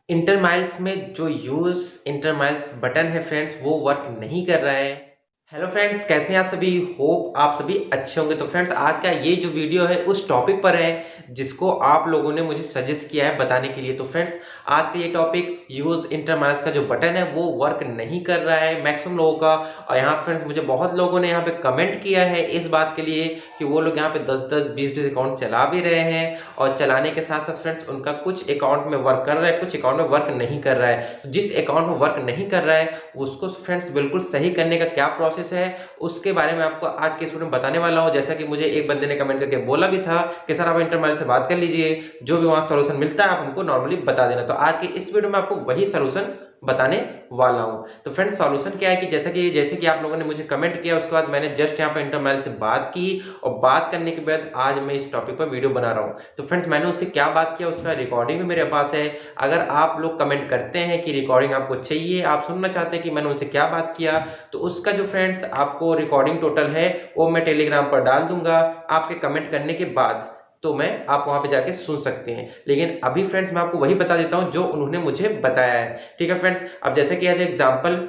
इंटरमाइल्स में जो use इंटरमाइल्स button है फ्रेंड्स वो वर्क नहीं कर रहा है। हेलो फ्रेंड्स, कैसे हैं आप सभी? होप आप सभी अच्छे होंगे। तो फ्रेंड्स, आज का ये जो वीडियो है उस टॉपिक पर है जिसको आप लोगों ने मुझे सजेस्ट किया है बताने के लिए। तो फ्रेंड्स, आज का ये टॉपिक यूज इंटरमाइल्स का जो बटन है वो वर्क नहीं कर रहा है मैक्सिमम लोगों का। और यहाँ फ्रेंड्स, मुझे बहुत लोगों ने यहाँ पे कमेंट किया है इस बात के लिए कि वो लोग यहाँ पे 10-10 20-20 अकाउंट चला भी रहे हैं और चलाने के साथ साथ फ्रेंड्स उनका कुछ अकाउंट में वर्क कर रहा है, कुछ अकाउंट में वर्क नहीं कर रहा है। तो जिस अकाउंट में वर्क नहीं कर रहा है उसको फ्रेंड्स बिल्कुल सही करने का क्या प्रोसेस है उसके बारे में आपको आज के इस वीडियो में बताने वाला हूं। जैसा कि मुझे एक बंदे ने कमेंट करके बोला भी था कि सर आप इंटरमाइल से बात कर लीजिए, जो भी वहां सॉल्यूशन मिलता है आप हमको नॉर्मली बता देना। तो आज के इस वीडियो में आपको वही सॉल्यूशन बताने वाला हूं। तो फ्रेंड्स, सॉल्यूशन क्या है कि जैसे कि आप लोगों ने मुझे कमेंट किया, उसके बाद मैंने जस्ट यहाँ पर इंटरमाइल से बात की और बात करने के बाद आज मैं इस टॉपिक पर वीडियो बना रहा हूं। तो फ्रेंड्स, मैंने उससे क्या बात किया उसका रिकॉर्डिंग भी मेरे पास है। अगर आप लोग कमेंट करते हैं कि रिकॉर्डिंग आपको चाहिए, आप सुनना चाहते हैं कि मैंने उनसे क्या बात किया, तो उसका जो फ्रेंड्स आपको रिकॉर्डिंग टोटल है वो मैं टेलीग्राम पर डाल दूंगा आपके कमेंट करने के बाद। तो मैं आप वहां पे जाके सुन सकते हैं। लेकिन अभी फ्रेंड्स मैं आपको वही बता देता हूं जो उन्होंने मुझे बताया है। ठीक है फ्रेंड्स, अब जैसे कि एज एग्जांपल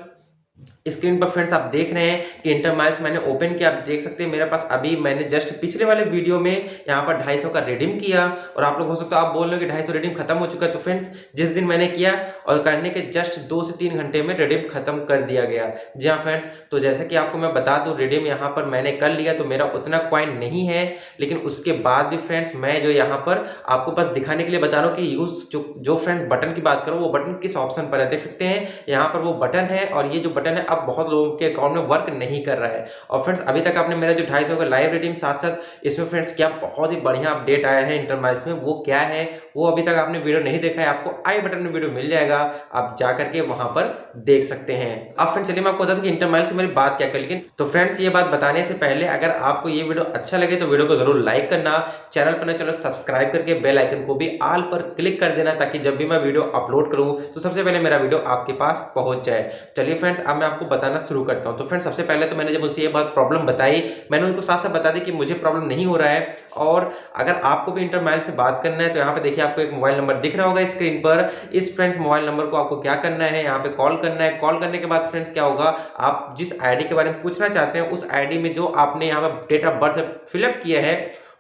स्क्रीन पर फ्रेंड्स आप देख रहे हैं कि इंटरमाइल्स मैंने ओपन किया। आप देख सकते हैं मेरे पास अभी मैंने जस्ट पिछले वाले वीडियो में यहाँ पर 250 का रिडीम किया। और आप लोग हो सकता है आप बोल रहे हो कि 250 रिडीम खत्म हो चुका है। तो फ्रेंड्स, जिस दिन मैंने किया और करने के जस्ट 2 से 3 घंटे में रिडीम खत्म कर दिया गया। जी हाँ फ्रेंड्स, तो जैसा कि आपको मैं बता दूं रिडीम यहाँ पर मैंने कर लिया तो मेरा उतना कॉइन नहीं है। लेकिन उसके बाद भी फ्रेंड्स मैं जो यहाँ पर आपको बस दिखाने के लिए बता रहा हूँ कि यूज जो फ्रेंड्स बटन की बात करो वो बटन किस ऑप्शन पर है। देख सकते हैं यहाँ पर वो बटन है और ये जो बटन है अब बहुत लोगों के अकाउंट में वर्क नहीं कर रहा है। और फ्रेंड्स, अभी तक आपने मेरा जो 250 का लाइव रिडीम साथ साथ इसमें फ्रेंड्स क्या बहुत ही बढ़िया अपडेट आया है इंटरमाइल्स में, वो क्या है वो अभी तक आपने वीडियो नहीं देखा है, आपको आई बटन में वीडियो मिल जाएगा, आप जा करके वहां पर देख सकते हैं। अब फ्रेंड्स चलिए मैं आपको बता दूं कि इंटरमाइल से मेरी बात क्या कर। लेकिन तो फ्रेंड्स, ये बात बताने से पहले अगर आपको ये वीडियो अच्छा लगे तो वीडियो को जरूर लाइक करना, चैनल पर चलो सब्सक्राइब करके बेल आइकन को भी ऑल पर क्लिक कर देना ताकि जब भी मैं वीडियो अपलोड करूं तो सबसे पहले मेरा वीडियो आपके पास पहुंच जाए। चलिए फ्रेंड्स, अब मैं आपको बताना शुरू करता हूं। तो फ्रेंड्स, सबसे पहले तो मैंने जब उनसे ये बात प्रॉब्लम बताई, मैंने उनको साफ साफ बता दी कि मुझे प्रॉब्लम नहीं हो रहा है। और अगर आपको भी इंटरमाइल से बात करना है तो यहाँ पे देखिए आपको एक मोबाइल नंबर दिख रहा होगा स्क्रीन पर। इस फ्रेंड्स मोबाइल नंबर को आपको क्या करना है, यहाँ पे कॉल करना है। कॉल करने के बाद फ्रेंड्स क्या होगा, आप जिस आईडी के बारे में पूछना चाहते हैं उस आईडी में जो आपने यहाँ पर डेट ऑफ बर्थ फिलअप किया है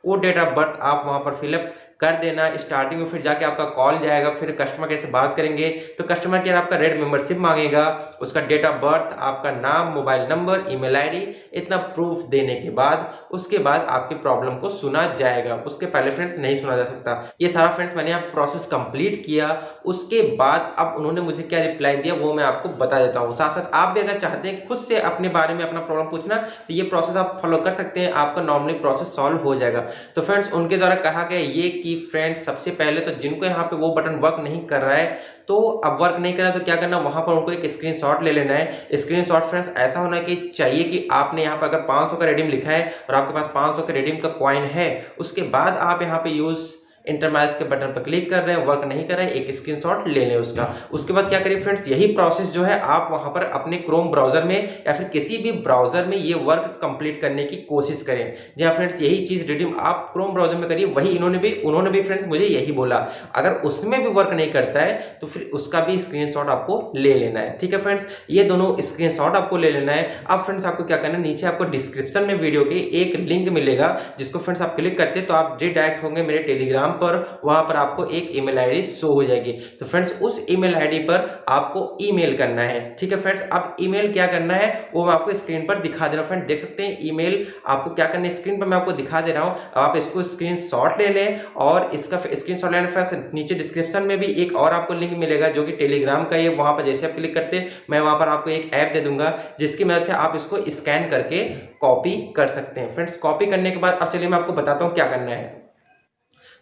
वो डेट ऑफ बर्थ आप वहां पर फिलअप कर देना स्टार्टिंग में। फिर जाके आपका कॉल जाएगा, फिर कस्टमर केयर से बात करेंगे तो कस्टमर केयर आपका रेड मेंबरशिप मांगेगा, उसका डेट ऑफ बर्थ, आपका नाम, मोबाइल नंबर, ईमेल आईडी, इतना प्रूफ देने के बाद उसके बाद आपकी प्रॉब्लम को सुना जाएगा। उसके पहले फ्रेंड्स नहीं सुना जा सकता। ये सारा फ्रेंड्स मैंने यहाँ प्रोसेस कंप्लीट किया। उसके बाद अब उन्होंने मुझे क्या रिप्लाई दिया वो मैं आपको बता देता हूँ। साथ साथ आप भी अगर चाहते हैं खुद से अपने बारे में अपना प्रॉब्लम पूछना तो ये प्रोसेस आप फॉलो कर सकते हैं, आपका नॉर्मली प्रोसेस सॉल्व हो जाएगा। तो फ्रेंड्स, उनके द्वारा कहा गया ये कि फ्रेंड्स सबसे पहले तो जिनको यहाँ पे वो बटन वर्क नहीं कर रहा है तो अब वर्क नहीं कर रहा है तो क्या करना है, वहां पर उनको एक स्क्रीनशॉट ले लेना है। स्क्रीनशॉट फ्रेंड्स ऐसा होना कि चाहिए कि आपने यहाँ पर अगर 500 का रिडीम लिखा है और आपके पास 500 का रिडीम का कॉइन है, उसके बाद आप यहाँ पे यूज इंटरमाइल्स के बटन पर क्लिक कर रहे हैं, वर्क नहीं कर रहे हैं, एक स्क्रीनशॉट ले लें उसका। उसके बाद क्या करिए फ्रेंड्स, यही प्रोसेस जो है आप वहां पर अपने क्रोम ब्राउजर में या फिर किसी भी ब्राउजर में ये वर्क कंप्लीट करने की कोशिश करें। जी हाँ फ्रेंड्स, यही चीज रिडीम आप क्रोम ब्राउजर में करिए, वही उन्होंने भी फ्रेंड्स मुझे यही बोला। अगर उसमें भी वर्क नहीं करता है तो फिर उसका भी स्क्रीनशॉट आपको ले लेना है। ठीक है फ्रेंड्स, ये दोनों स्क्रीनशॉट आपको ले लेना है। अब फ्रेंड्स आपको क्या करना है, नीचे आपको डिस्क्रिप्शन में वीडियो के एक लिंक मिलेगा जिसको फ्रेंड्स आप क्लिक करते हैं तो आप डायरेक्ट होंगे मेरे टेलीग्राम पर, वहां पर आपको एक ईमेल आईडी शो हो जाएगी। तो फ्रेंड्स उस ईमेल आईडी पर आपको ईमेल करना है। ठीक है फ्रेंड्स, अब ईमेल क्या करना है वो मैं आपको स्क्रीन पर दिखा दे रहा हूं। फ्रेंड देख सकते हैं ईमेल आपको क्या करना है, स्क्रीन पर मैं आपको दिखा दे रहा हूं। आप इसको स्क्रीनशॉट ले लें और इसका स्क्रीनशॉट लेने पर नीचे डिस्क्रिप्शन में भी एक और आपको लिंक मिलेगा जो कि टेलीग्राम का है। वहां पर जैसे आप क्लिक करते हैं मैं वहां पर आपको एक ऐप दे दूंगा जिसकी मदद से आप इसको स्कैन करके कॉपी कर सकते हैं। फ्रेंड्स कॉपी करने के बाद अब चलिए मैं आपको बताता हूं क्या करना है।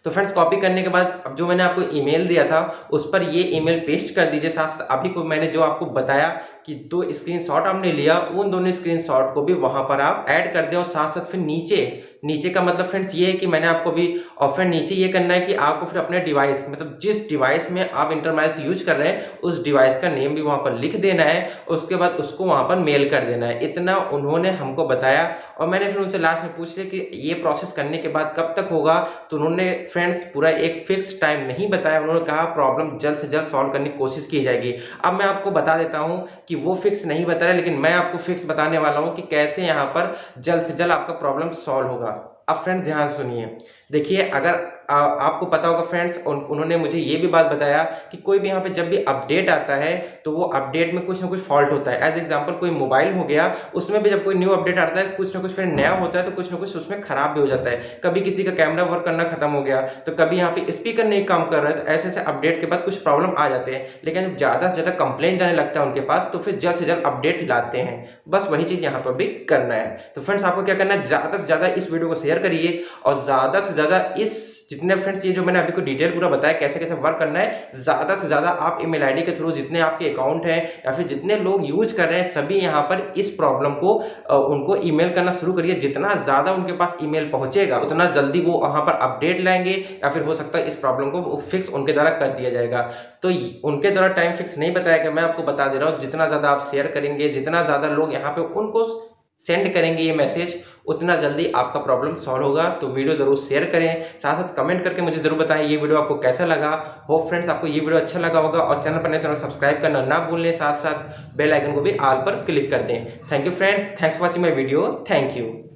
तो फ्रेंड्स कॉपी करने के बाद अब जो मैंने आपको ईमेल दिया था उस पर ये ईमेल पेस्ट कर दीजिए। साथ साथ अभी को मैंने जो आपको बताया कि 2 स्क्रीनशॉट आपने लिया उन दोनों स्क्रीनशॉट को भी वहां पर आप ऐड कर दें और साथ साथ फिर नीचे नीचे का मतलब फ्रेंड्स ये है कि मैंने आपको भी, और फ्रेंड नीचे ये करना है कि आपको फिर अपने डिवाइस, मतलब जिस डिवाइस में आप इंटरमाइल्स यूज कर रहे हैं उस डिवाइस का नेम भी वहां पर लिख देना है, उसके बाद उसको वहां पर मेल कर देना है। इतना उन्होंने हमको बताया और मैंने फिर उनसे लास्ट में पूछ लिया कि ये प्रोसेस करने के बाद कब तक होगा, तो उन्होंने फ्रेंड्स पूरा एक फिक्स टाइम नहीं बताया। उन्होंने कहा प्रॉब्लम जल्द से जल्द सॉल्व करने की कोशिश की जाएगी। अब मैं आपको बता देता हूं कि वो फिक्स नहीं बता रहा, लेकिन मैं आपको फिक्स बताने वाला हूं कि कैसे यहां पर जल्द से जल्द आपका प्रॉब्लम सॉल्व होगा। अब फ्रेंड ध्यान सुनिए, देखिए अगर आपको पता होगा फ्रेंड्स, उन्होंने मुझे ये भी बात बताया कि कोई भी यहाँ पे जब भी अपडेट आता है तो वो अपडेट में कुछ ना कुछ फॉल्ट होता है। एज एग्जांपल कोई मोबाइल हो गया, उसमें भी जब कोई न्यू अपडेट आता है कुछ ना कुछ फिर नया होता है, तो कुछ ना कुछ उसमें खराब भी हो जाता है। कभी किसी का कैमरा वर्क करना खत्म हो गया, तो कभी यहाँ पे स्पीकर नहीं काम कर रहा है, तो ऐसे ऐसे अपडेट के बाद कुछ प्रॉब्लम आ जाते हैं। लेकिन जब ज्यादा से ज्यादा कंप्लेंट जाने लगता है उनके पास, तो फिर जल्द से जल्द अपडेट लाते हैं। बस वही चीज यहाँ पर भी करना है। तो फ्रेंड्स आपको क्या करना है, ज्यादा से ज्यादा इस वीडियो को शेयर करिए और ज्यादा से ज्यादा इस जितने फ्रेंड्स, ये जो मैंने अभी को डिटेल पूरा बताया कैसे कैसे वर्क करना है, ज्यादा से ज्यादा आप ईमेल आईडी के थ्रू जितने आपके अकाउंट हैं या फिर जितने लोग यूज कर रहे हैं सभी यहाँ पर इस प्रॉब्लम को उनको ईमेल करना शुरू करिए। जितना ज्यादा उनके पास ईमेल पहुंचेगा उतना जल्दी वो वहां पर अपडेट लाएंगे, या फिर हो सकता है इस प्रॉब्लम को फिक्स उनके द्वारा कर दिया जाएगा। तो उनके द्वारा टाइम फिक्स नहीं बताया गया, मैं आपको बता दे रहा हूँ, जितना ज्यादा आप शेयर करेंगे, जितना ज्यादा लोग यहाँ पे उनको सेंड करेंगे ये मैसेज, उतना जल्दी आपका प्रॉब्लम सॉल्व होगा। तो वीडियो जरूर शेयर करें, साथ साथ कमेंट करके मुझे जरूर बताएं ये वीडियो आपको कैसा लगा। होप फ्रेंड्स आपको ये वीडियो अच्छा लगा होगा, और चैनल पर नए तो सब्सक्राइब करना ना भूलें, साथ साथ बेल आइकन को भी ऑल पर क्लिक कर दें। Thank you friends, thanks for watching my video, thank you.